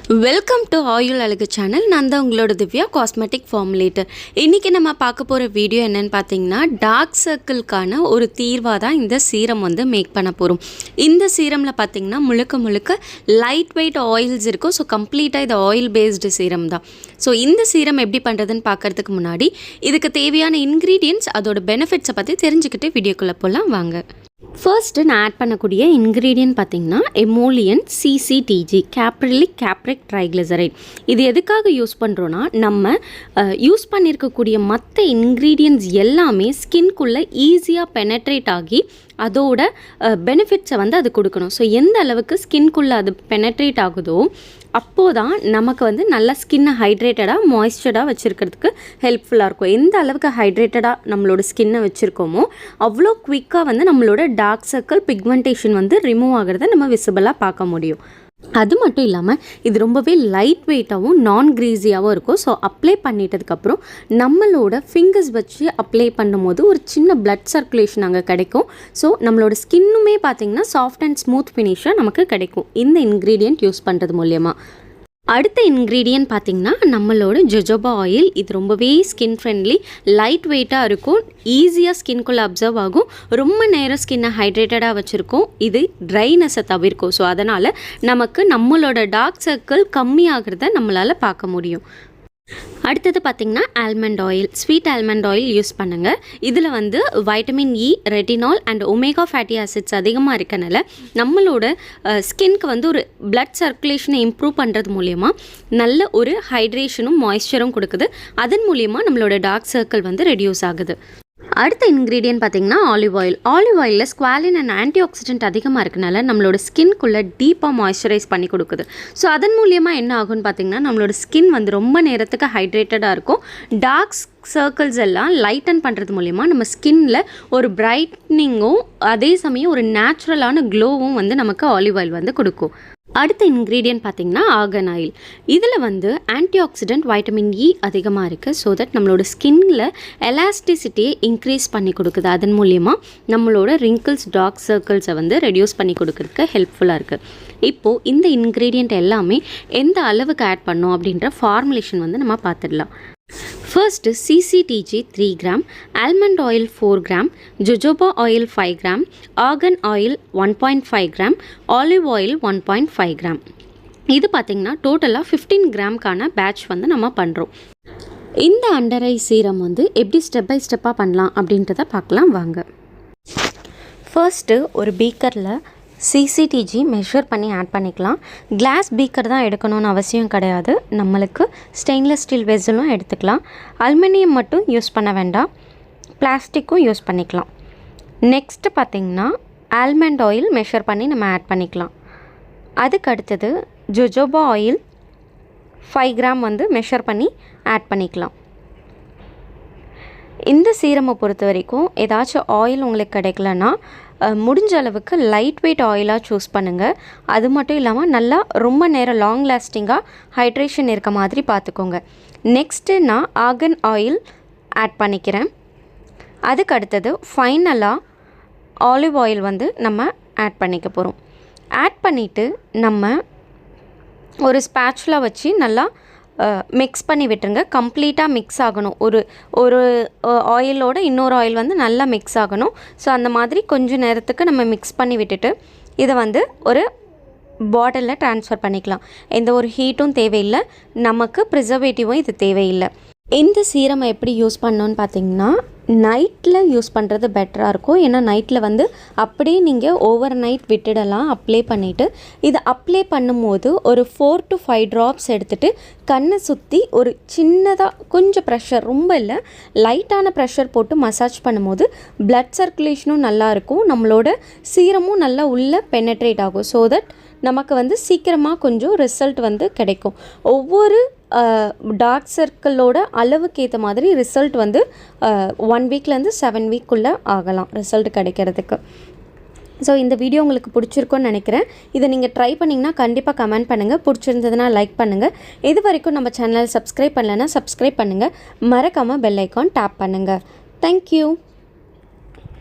Welcome to aayulazhagu channel. நான் தான் உங்களோட திவ்யா, காஸ்மெட்டிக் ஃபார்முலேட்டர். இன்றைக்கி நம்ம பார்க்க போகிற வீடியோ என்னென்னு பார்த்தீங்கன்னா, டார்க் சர்க்கிள்கான ஒரு தீர்வாக தான் இந்த சீரம் வந்து மேக் பண்ண போகிறோம். இந்த சீரமில் பார்த்தீங்கன்னா முழுக்க லைட் வெயிட் ஆயில்ஸ் இருக்கும். ஸோ கம்ப்ளீட்டாக இது ஆயில் பேஸ்டு சீரம் தான். ஸோ இந்த சீரம் எப்படி பண்ணுறதுன்னு பார்க்குறதுக்கு முன்னாடி இதுக்கு தேவையான இன்க்ரீடியன்ட்ஸ், அதோட பெனிஃபிட்ஸை பற்றி தெரிஞ்சுக்கிட்டு வீடியோக்குள்ளே போகலாம் வாங்க. ஃபர்ஸ்ட்டு நான் ஆட் பண்ணக்கூடிய இன்க்ரீடியன்ட் பார்த்திங்கன்னா எமோலியன் சிசிடிஜி, கேப்ரிலிக் கேப்ரிக் ட்ரைக்ளிசரைட். இது எதுக்காக யூஸ் பண்ணுறோன்னா, நம்ம யூஸ் பண்ணியிருக்கக்கூடிய மற்ற இன்க்ரீடியன்ட்ஸ் எல்லாமே ஸ்கின்குள்ளே ஈஸியாக பெனட்ரேட் ஆகி அதோட பெனிஃபிட்ஸை வந்து அது கொடுக்கணும். ஸோ எந்த அளவுக்கு ஸ்கின்குள்ளே அது பெனட்ரேட் ஆகுதோ அப்போது தான் நமக்கு வந்து நல்லா ஸ்கின்னை ஹைட்ரேட்டடாக மாய்ஸ்சராக வச்சுருக்கிறதுக்கு ஹெல்ப்ஃபுல்லாக இருக்கும். எந்த அளவுக்கு ஹைட்ரேட்டடாக நம்மளோட ஸ்கின்னை வச்சுருக்கோமோ அவ்வளோ குவிக்காக வந்து நம்மளோட டார்க் சர்க்கிள் பிக்மெண்டேஷன் வந்து ரிமூவ் ஆகிறத நம்ம விசிபிளாக பார்க்க முடியும். அது மட்டும் இல்லாமல் இது ரொம்பவே லைட் வெயிட்டாகவும் நான் க்ரீஸியாகவும் இருக்கும். ஸோ அப்ளை பண்ணிட்டதுக்கப்புறம் நம்மளோட ஃபிங்கர்ஸ் வச்சு அப்ளை பண்ணும்போது ஒரு சின்ன பிளட் சர்க்குலேஷன் அங்கே கிடைக்கும். ஸோ நம்மளோட ஸ்கின்னுமே பார்த்திங்கன்னா சாஃப்ட் அண்ட் ஸ்மூத் ஃபினிஷாக நமக்கு கிடைக்கும் இந்த இன்க்ரீடியன்ட் யூஸ் பண்ணுறது மூலயமா. அடுத்த இன்க்ரீடியன்ட் பார்த்திங்கன்னா நம்மளோட ஜொஜோபா ஆயில். இது ரொம்பவே ஸ்கின் ஃப்ரெண்ட்லி, லைட் வெயிட்டாக இருக்கும், ஈஸியாக ஸ்கின்குள்ளே அப்சர்வ் ஆகும், ரொம்ப நேரம் ஸ்கின்னை ஹைட்ரேட்டடாக வச்சுருக்கோம். இது ட்ரைனஸை தவிர்க்கும். ஸோ அதனால் நமக்கு நம்மளோட டார்க் சர்க்கிள் கம்மியாகிறத நம்மளால் பார்க்க முடியும். அடுத்தது பார்த்திங்கன்னா almond oil, sweet almond oil use பண்ணுங்கள். இதில் வந்து vitamin E, retinal and omega fatty acids அதிகமாக இருக்கனால நம்மளோட ஸ்கின்க்கு வந்து ஒரு பிளட் சர்க்குலேஷனை இம்ப்ரூவ் பண்ணுறது மூலயமா நல்ல ஒரு ஹைட்ரேஷனும் மாய்ஸ்சரும் கொடுக்குது. அதன் மூலயமா நம்மளோட டார்க் சர்க்கிள் வந்து ரெடியூஸ் ஆகுது. அடுத்த இன்க்ரீடியன்ட் பார்த்திங்கன்னா ஆலிவ் ஆயில். ஆலிவ் ஆயிலில் ஸ்குவாலின் அண்ட் ஆன்டி ஆக்சிடென்ட் அதிகமாக இருக்கனால நம்மளோட ஸ்கின்குள்ளே டீப்பாக மாய்ஸ்சரைஸ் பண்ணி கொடுக்குது. ஸோ அதன் மூலியமாக என்ன ஆகும்னு பார்த்திங்கன்னா நம்மளோட ஸ்கின் வந்து ரொம்ப நேரத்துக்கு ஹைட்ரேட்டடாக இருக்கும். டார்க் சர்க்கிள்ஸ் எல்லாம் லைட்டன் பண்ணுறது மூலிமா நம்ம ஸ்கின்னில் ஒரு பிரைட்னிங்கும் அதே சமயம் ஒரு நேச்சுரலான க்ளோவும் வந்து நமக்கு ஆலிவ் ஆயில் வந்து கொடுக்கும். அடுத்த இன்க்ரீடியன்ட் பார்த்திங்கன்னா ஆர்கன் ஆயில். இதில் வந்து ஆன்டி ஆக்சிடென்ட் வைட்டமின் இ அதிகமாக இருக்குது. ஸோ தட் நம்மளோட ஸ்கின்னில் எலாஸ்டிசிட்டியை இன்க்ரீஸ் பண்ணி கொடுக்குது. அதன் மூலிமா நம்மளோட ரிங்கிள்ஸ், டார்க் சர்க்கிள்ஸை வந்து ரெடியூஸ் பண்ணி கொடுக்குறதுக்கு ஹெல்ப்ஃபுல்லாக இருக்குது. இப்போது இந்த இன்க்ரீடியண்ட் எல்லாமே எந்த அளவுக்கு ஆட் பண்ணோம் அப்படின்ற ஃபார்முலேஷன் வந்து நம்ம பார்த்துடலாம். First CCTG 3 gram, almond oil 4 gram, jojoba oil 5 gram, argan oil 1.5 gram, olive oil 1.5 gram. இது பார்த்திங்கன்னா டோட்டலாக 15 கிராம்க்கான பேட்ச் வந்து நம்ம பண்ணுறோம். இந்த அண்டர் ஐ சீரம் வந்து எப்படி ஸ்டெப் பை ஸ்டெப்பாக பண்ணலாம் அப்படின்றத பார்க்கலாம் வாங்க. ஃபர்ஸ்ட்டு ஒரு பீக்கரில் சிசிடிஜி மெஷர் பண்ணி ஆட் பண்ணிக்கலாம். கிளாஸ் பீக்கர் தான் எடுக்கணும்னு அவசியம் கிடையாது. நம்மளுக்கு ஸ்டெயின்லெஸ் ஸ்டீல் வெசலும் எடுத்துக்கலாம். அலுமினியம் மட்டும் யூஸ் பண்ண வேண்டாம், பிளாஸ்டிக்கும் யூஸ் பண்ணிக்கலாம். நெக்ஸ்ட்டு பார்த்திங்கன்னா ஆல்மண்ட் ஆயில் மெஷர் பண்ணி நம்ம ஆட் பண்ணிக்கலாம். அதுக்கு அடுத்தது ஜொஜோபா ஆயில் 5 கிராம் வந்து மெஷர் பண்ணி ஆட் பண்ணிக்கலாம். இந்த சீரமை பொறுத்த வரைக்கும் ஏதாச்சும் ஆயில் உங்களுக்கு கிடைக்கலன்னா முடிஞ்ச அளவுக்கு லைட் வெயிட் ஆயிலாக சூஸ் பண்ணுங்கள். அது மட்டும் இல்லாமல் நல்லா ரொம்ப நேரம் லாங் லாஸ்டிங்காக ஹைட்ரேஷன் இருக்க மாதிரி பார்த்துக்கோங்க. நெக்ஸ்ட்டு நான் ஆர்கன் ஆயில் ஆட் பண்ணிக்கிறேன். அதுக்கு அடுத்தது ஃபைனலாக ஆலிவ் ஆயில் வந்து நம்ம ஆட் பண்ணிக்க போகிறோம். ஆட் பண்ணிவிட்டு நம்ம ஒரு ஸ்பேட்சுலா வச்சு நல்லா மிக்ஸ் பண்ணி விட்டுருங்க. கம்ப்ளீட்டாக மிக்ஸ் ஆகணும். ஒரு ஆயிலோட இன்னொரு ஆயில் வந்து நல்லா மிக்ஸ் ஆகணும். ஸோ அந்த மாதிரி கொஞ்சம் நேரத்துக்கு நம்ம மிக்ஸ் பண்ணி விட்டுட்டு இதை வந்து ஒரு பாட்டிலில் ட்ரான்ஸ்ஃபர் பண்ணிக்கலாம். எந்த ஒரு ஹீட்டும் தேவையில்லை, நமக்கு ப்ரிசர்வேட்டிவும் இது தேவையில்லை. இந்த சீரமை எப்படி யூஸ் பண்ணோன்னு பார்த்தீங்கன்னா நைட்டில் யூஸ் பண்ணுறது பெட்டராக இருக்கும். ஏன்னா நைட்டில் வந்து அப்படியே நீங்கள் ஓவர் நைட் விட்டுடலாம் அப்ளை பண்ணிவிட்டு. இதை அப்ளை பண்ணும்போது ஒரு 4 to 5 ட்ராப்ஸ் எடுத்துகிட்டு கண்ணை சுற்றி ஒரு சின்னதாக கொஞ்சம் ப்ரெஷர், ரொம்ப இல்லை, லைட்டான ப்ரெஷர் போட்டு மசாஜ் பண்ணும்போது பிளட் சர்க்குலேஷனும் நல்லாயிருக்கும், நம்மளோட சீரமும் நல்லா உள்ளே பெனட்ரேட் ஆகும். ஸோ தட் நமக்கு வந்து சீக்கிரமாக கொஞ்சம் ரிசல்ட் வந்து கிடைக்கும். ஒவ்வொரு டார்க் சர்க்கிளோட அளவுக்கு ஏற்ற மாதிரி ரிசல்ட் வந்து 1 வீக்லேருந்து 7 வீக்குள்ளே ஆகலாம் ரிசல்ட் கிடைக்கிறதுக்கு. ஸோ இந்த வீடியோ உங்களுக்கு பிடிச்சிருக்குன்னு நினைக்கிறேன். இதை நீங்கள் ட்ரை பண்ணிங்கன்னா கண்டிப்பாக கமெண்ட் பண்ணுங்கள். பிடிச்சிருந்ததுன்னா லைக் பண்ணுங்கள். இது வரைக்கும் நம்ம சேனல் சப்ஸ்கிரைப் பண்ணலைன்னா சப்ஸ்கிரைப் பண்ணுங்கள். மறக்காமல் பெல் ஐக்கான் டேப் பண்ணுங்கள். தேங்க்யூ.